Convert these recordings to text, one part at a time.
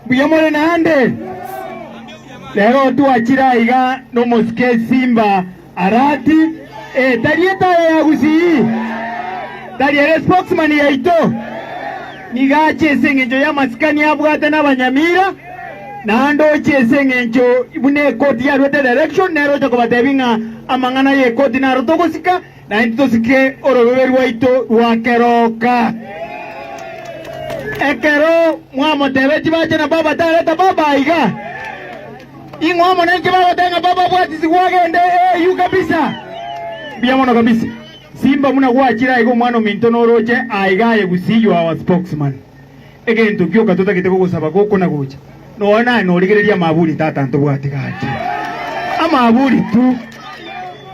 Buyamole nande lero tuachira iga no moske Simba arati tarieta ya gusi tariere spokesman ya ito nigache sengenjo ya maskani abwate n'abanyamira nando chesengenjo ibune koti ya rwete direction nero chako batebinga amangana ye koti na rotogosika na intosike orobebe rwaito rwakeroka ekero mwamo tebechi bache na baba tareta baba iga ingwamo nanke baba tenga baba bwatisi wagende yu kabisa biamono kabisa Simba muna kuachira igo mwana mintono roche aigaye gusiyo our spokesman egento kyoka tutakiteko gusaba goko na gocha nona norigereria maburi tata ntobwatigaje amaburi tu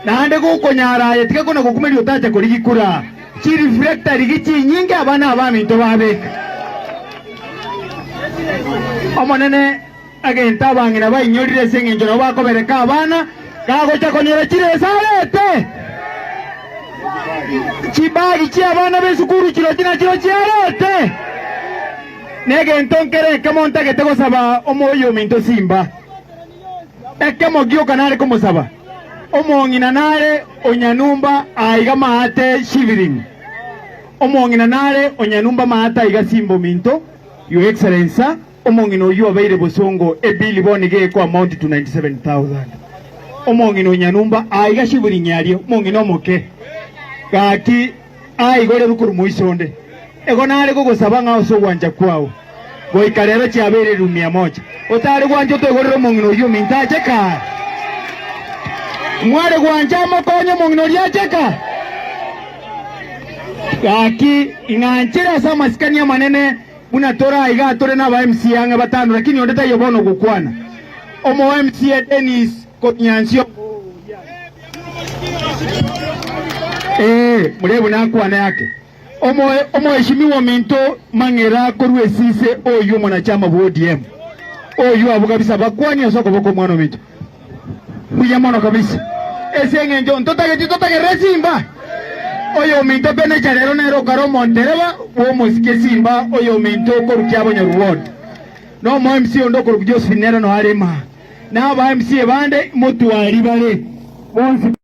nande gukonyaraye tika kona gukumerio tacha korigikura chi reflector gichi nyinge abana abaminto babeka omonene agenta bangira bainyorire sengenjo no bakobereka abana kagocha konyera chire salete chibagi chi abana besukuru chiro chiarete nege ntonkere kamonta que tego saba omoyo minto Simba ekemo gyo kanale como saba omongina nale onyanumba aiga maate shiviring omongina nale onyanumba maata aiga Simba minto your excellency omongino you abaire bosongo ebili bonige ko amount to 97,000 omongino onyanumba aiga shiviring yario mongino moke kaki aigore rukuru muisonde ego nale go gusaba ngao so wanja kwao goikarero chiabere rumia moja otare gwanje twegorero mongino yo mintaje ka mware gwanja mokonyo mongino liacheka kaki inganchira sa maskania manene buna tora iga tore na ba MC anga batano lakini ondeta yobono gukwana omo MC Dennis Konyansio murebu na kwana yake omo heshimiwa minto mangera korwe sise oyu mwanachama wa ODM oyu abu kabisa bakwani asoko boko mwana minto buyamono kabisa esengenjo ntotake Simba oyo minto bene charero nero karo mondereba wo musike Simba oyo minto korukia bonyaruwod no mo MC ondoko Josephine nero no harema na ba MC bande mutu ari bare bonsi